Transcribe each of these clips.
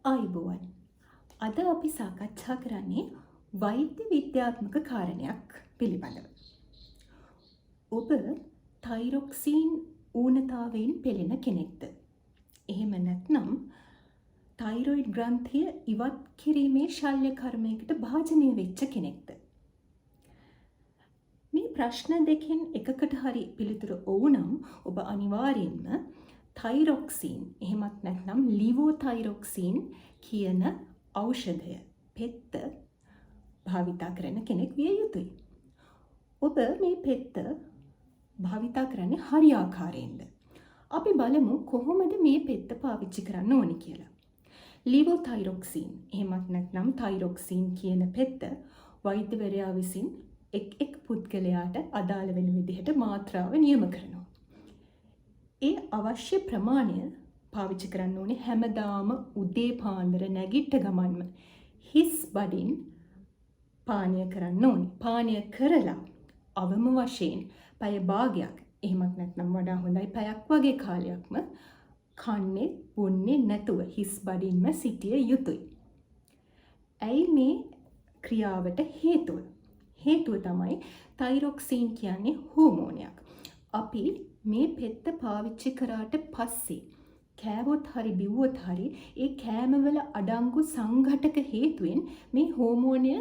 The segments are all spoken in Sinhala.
ආයුබෝවන්. අද අපි සාකච්ඡා කරන්නේ වෛද්‍ය විද්‍යාත්මක කාරණයක් පිළිබඳව. ඔබ තයිරොක්සින් ඌනතාවයෙන් පෙළෙන කෙනෙක්ද? එහෙම නැත්නම් තයිරොයිඩ් ග්‍රන්ථිය ඉවත් කිරීමේ ශල්‍ය කර්මයකට භාජනය වෙච්ච කෙනෙක්ද? මේ ප්‍රශ්න දෙකෙන් එකකට හරි පිළිතුරු ඔව් නම් ඔබ අනිවාර්යෙන්ම තයිරොක්සින් එහෙමත් නැත්නම් ලිවෝතයිරොක්සින් කියන ඖෂධය පෙත්ත භාවිතා කරන කෙනෙක් විය යුතුයි. ඔබ මේ පෙත්ත භාවිතා කරන්නේ හරි ආකාරයෙන්ද? අපි බලමු කොහොමද මේ පෙත්ත පාවිච්චි කරන්න ඕනි කියලා. ලිවෝතයිරොක්සින් එහෙමත් නැත්නම් තයිරොක්සින් කියන පෙත්ත වෛද්‍යවරයා විසින් එක් පුද්ගලයාට අදාළ වෙන විදිහට මාත්‍රාව නියම කරනවා. ඒ අවශ්‍ය ප්‍රමාණය පාවිච්චි කරන්න ඕනේ හැමදාම උදේ පාන්දර නැගිට ගමන්ම හිස් බඩින් පානය කරන්න ඕනේ. පානය කරලා අවම වශයෙන් පැය භාගයක් එහෙමත් නැත්නම් වඩා හොඳයි පැයක් වගේ කාලයක්ම කන්නේ බොන්නේ නැතුව හිස් බඩින්ම සිටිය යුතුයි. ඇයි මේ ක්‍රියාවට හේතුව? හේතුව තමයි තයිරොක්සින් කියන්නේ හෝමෝනයක්. අපි මේ පෙත්ත පාවිච්චි කරාට පස්සේ කෑවොත් හරි බිව්වොත් හරි ඒ කෑමවල අඩංගු සංඝටක හේතුවෙන් මේ හෝමෝනය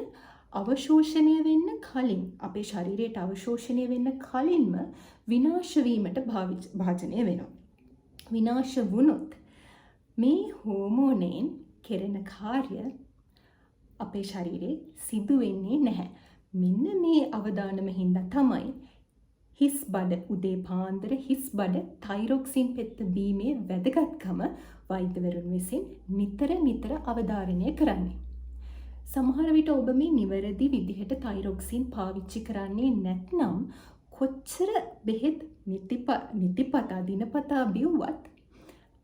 අවශෝෂණය වෙන්න කලින් අපේ ශරීරයට අවශෝෂණය වෙන්න කලින්ම විනාශ වීමට භාජනය වෙනවා. විනාශ වුණොත් මේ හෝමෝනයෙන් කෙරෙන කාර්ය අපේ ශරීරේ සිදු වෙන්නේ නැහැ. මෙන්න මේ අවදානම හින්දා තමයි හිස් බඩ උදේ පාන්දර හිස් බඩ තයිරොක්සින් පෙත්ත බීමේ වැදගත්කම වෛද්‍යවරුන් විසින් නිතර අවධාරණය කරන්නේ. සමහර විට ඔබ මේ නිවැරදි විදිහට තයිරොක්සින් පාවිච්චි කරන්නේ නැත්නම් කොච්චර බෙහෙත් නිතිපතා දිනපතා බිව්වත්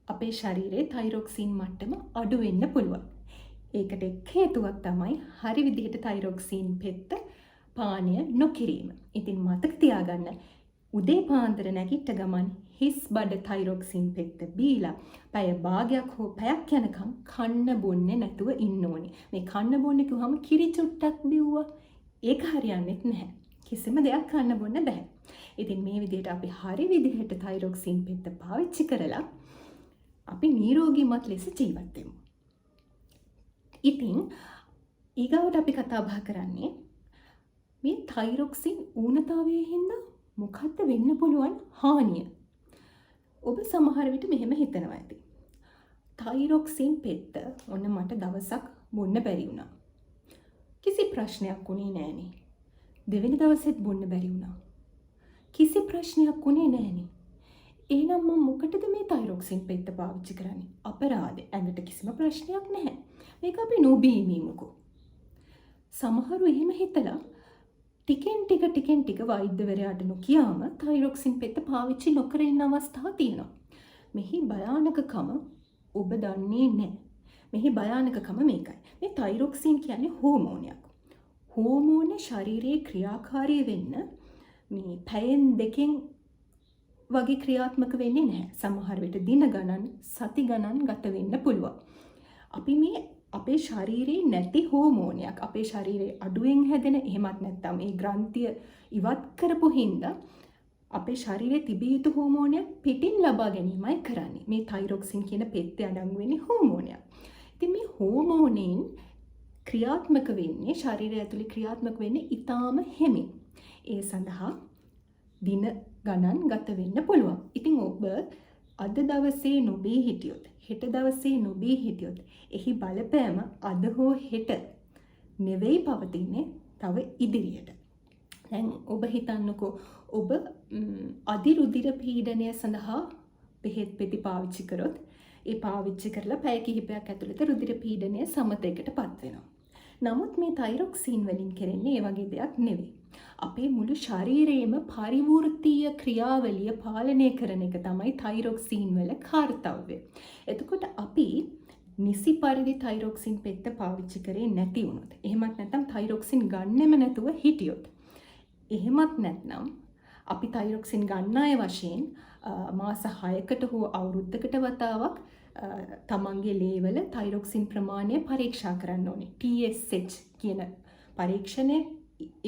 අපේ ශරීරයේ තයිරොක්සින් මට්ටම අඩු වෙන්න පුළුවන්. ඒකට එක් හේතුවක් තමයි හරි විදිහට තයිරොක්සින් පෙත්ත පානය නොකිරීම. ඉතින් මතක තියාගන්න උදේ පාන්දර නැගිට ගමන් හිස් බඩ තයිරොක්සින් පෙත්ත බීලා පැය භාගයක් හෝ පැයක් යනකම් කන්න බොන්නේ නැතුව ඉන්න ඕනේ. මේ කන්න බොන්නේ කිව්වම කිරි චුට්ටක් බිව්වා ඒක හරියන්නේ නැහැ. කිසිම දෙයක් කන්න බොන්න බෑ. ඉතින් මේ විදිහට අපි හරි විදිහට තයිරොක්සින් පෙත්ත පාවිච්චි කරලා අපි නිරෝගීමත් ලෙස ජීවත් වෙමු. ඉතින් ඊගාවට අපි කතා බහ කරන්නේ මේ තයිරොක්සින් ඌනතාවයේ හින්දා මොකක්ද වෙන්න පුළුවන් හානිය? ඔබ සමහර විට මෙහෙම හිතනවා ඇති. තයිරොක්සින් පෙත්ත ඔන්න මට දවසක් බොන්න බැරි වුණා. කිසි ප්‍රශ්නයක් වුණේ නෑනේ. දෙවෙනි දවසෙත් බොන්න බැරි වුණා. කිසි ප්‍රශ්නයක් වුණේ නෑනේ. එහෙනම් මම මොකටද මේ තයිරොක්සින් පෙත්ත පාවිච්චි කරන්නේ? අපරාධේ. ඇඟට කිසිම ප්‍රශ්නයක් නැහැ. මේක අපි නොබීමීමුකෝ. සමහරු එහෙම හිතලා ටිකෙන් ටික වෛද්‍යවරයාට නොකියාම තයිරොක්සින් පෙත්ත පාවිච්චි නොකර ඉන්න අවස්ථා තියෙනවා. මෙහි භයානකකම ඔබ දන්නේ නැහැ. මෙහි භයානකකම මේකයි. මේ තයිරොක්සින් කියන්නේ හෝමෝනයක්. හෝමෝන ශරීරයේ ක්‍රියාකාරී වෙන්න මේ පැයෙන් දෙකෙන් වගේ ක්‍රියාත්මක වෙන්නේ නැහැ. සමහර විට දින ගණන්, සති ගණන් ගත වෙන්න පුළුවන්. අපි මේ අපේ ශරීරයේ නැති හෝමෝනයක් අපේ ශරීරයේ අඩුවෙන් හැදෙන එහෙමත් නැත්නම් මේ ග්‍රන්ථිය ඉවත් කරපු හින්දා අපේ ශරීරයේ තිබිය යුතු හෝමෝනයක් පිටින් ලබා ගැනීමයි කරන්නේ. මේ තයිරොක්සින් කියන පෙත්තේ අඩංගු වෙන්නේ හෝමෝනයක්. ඉතින් මේ හෝමෝනෙන් ක්‍රියාත්මක වෙන්නේ ශරීරය ඇතුලේ ක්‍රියාත්මක වෙන්නේ ඊටාම හිමින්. ඒ සඳහා දින ගණන් ගත වෙන්න පුළුවන්. ඉතින් ඔබ අද දවසේ නොබී හිටියොත් හෙට දවසේ නොබී හිටියොත් එහි බලපෑම අද හෝ හෙට නෙවෙයි පවතින්නේ තව ඉදිරියට. දැන් ඔබ හිතන්නකෝ ඔබ අධිරුධිර පීඩනය සඳහා බෙහෙත් පෙති පාවිච්චි කරොත් ඒ පාවිච්චි කරලා පැය කිහිපයක් ඇතුළත රුධිර පීඩනය සමතයකටපත් වෙනවා. නමුත් මේ තයිරොක්සින් වලින් කරන්නේ ඒ වගේ දෙයක් නෙවෙයි. අපේ මුළු ශරීරයේම පරිවෘත්තීය ක්‍රියාවලිය පාලනය කරන එක තමයි තයිරොක්සින් වල කාර්යය. එතකොට අපි නිසි පරිදි තයිරොක්සින් පෙත්ත පාවිච්චි කරේ නැති වුණොත්, එහෙමත් නැත්නම් තයිරොක්සින් ගන්නෙම නැතුව හිටියොත්, එහෙමත් නැත්නම් අපි තයිරොක්සින් ගන්න අය වශයෙන් මාස 6කට හෝ අවුරුද්දකට වතාවක් තමන්ගේ ලේවල තයිරොක්සින් ප්‍රමාණය පරීක්ෂා කරන්න ඕනේ. TSH කියන පරීක්ෂණය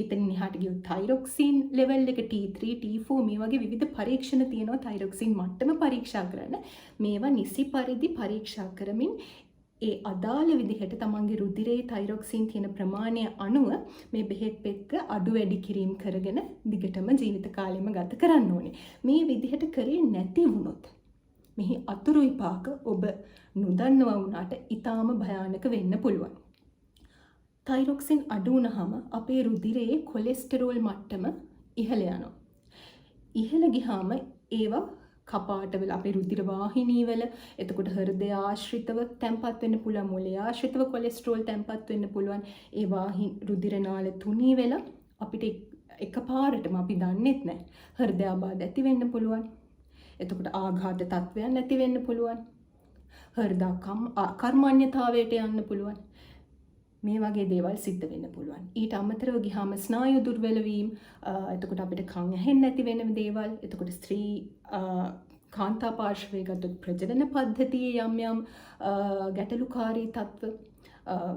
එතනින් එහාට ගියොත් තයිරොක්සින් ලෙවල් එක T3 T4 මේ වගේ විවිධ පරීක්ෂණ තියෙනවා තයිරොක්සින් මට්ටම පරීක්ෂා කරන්න. මේවා නිසි පරිදි පරීක්ෂා කරමින් ඒ අදාළ විදිහට තමන්ගේ රුධිරයේ තයිරොක්සින් තියෙන ප්‍රමාණය අනුව මේ බෙහෙත් එක්ක අඩු වැඩි කිරීම කරගෙන දිගටම ජීවිත කාලෙම ගත කරන්න ඕනේ. මේ විදිහට කරේ නැති වුණොත් මෙහි අතුරු විපාක ඔබ නොදන්නවා වුණාට ඊටාම භයානක වෙන්න පුළුවන්. තයිරොක්සින් අඩු වුණාම අපේ රුධිරයේ කොලෙස්ටරෝල් මට්ටම ඉහළ යනවා. ඉහළ ගියාම ඒවා කපාට වල අපේ රුධිර වාහිනී වල එතකොට හෘදය ආශ්‍රිතව තැම්පත් වෙන්න පුළුවන්, මොළය ආශ්‍රිතව කොලෙස්ටරෝල් තැම්පත් වෙන්න පුළුවන්. ඒ රුධිර නාල තුනී වෙලා අපිට එකපාරටම අපි දන්නෙත් නැහැ හෘදයාබාධ ඇති වෙන්න පුළුවන්. එතකොට ආඝාත තත්ත්වයන් නැති වෙන්න පුළුවන්. හෘද කර්මඤ්ඤතාවයට යන්න පුළුවන්. මේ වගේ දේවල් සිද්ධ වෙන්න පුළුවන්. ඊට අමතරව ගියාම ස්නායු දුර්වල වීම, එතකොට අපිට කන් ඇහෙන්නේ නැති වෙන දේවල්, එතකොට ස්ත්‍රී කාන්තා පාර්ශ්වයේ ගත්තොත් ප්‍රජනන පද්ධතියේ යම් යම් ගැටලුකාරී තත්ත්ව,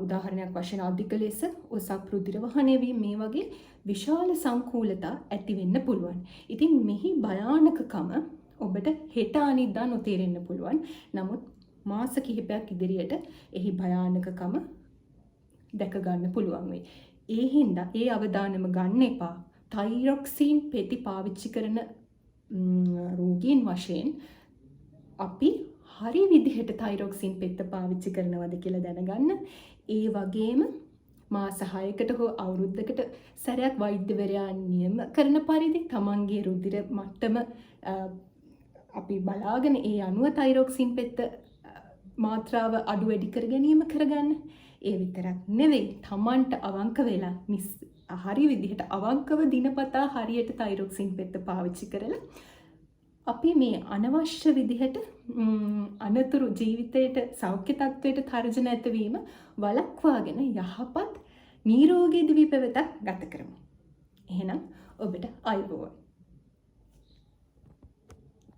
උදාහරණයක් වශයෙන් අධික ලෙස ඔසප් රුධිර වහනය වීම, මේ වගේ විශාල සංකූලතා ඇති වෙන්න පුළුවන්. ඉතින් මෙහි භයානකකම ඔබට හෙට අනිද්දා නොතේරෙන්න පුළුවන්. නමුත් මාස කිහිපයක් ඉදිරියට එහි භයානකකම දැක ගන්න පුළුවන් වෙයි. ඒ හින්දා ඒ අවදානම ගන්න එපා. තයිරොක්සින් පෙති පාවිච්චි කරන රෝගීන් වශයෙන් අපි හරි විදිහට තයිරොක්සින් පෙත්ත පාවිච්චි කරනවද කියලා දැනගන්න. ඒ වගේම මාස 6කට හෝ අවුරුද්දකට සැරයක් වෛද්‍යවරයා නියම කරන පරිදි තමන්ගේ රුධිර මට්ටම අපි බලාගෙන ඒ අනුව තයිරොක්සින් පෙත්ත මාත්‍රාව අඩු වැඩි කර ගැනීම කරගන්න. ඒ විතරක් නෙවෙයි, තමන්ට අවංක වෙලා හරි විදිහට අවංකව දිනපතා හරියට තයිරොක්සින් පෙත්ත පාවිච්චි කරලා අපි මේ අනවශ්‍ය විදිහට අනතුරු ජීවිතයට සෞඛ්‍ය තත්ත්වයට තර්ජන ඇතිවීම වළක්වාගෙන යහපත් නිරෝගී දිවි පෙවතක් ගත කරමු. එහෙනම් ඔබට ආයුබෝවන්.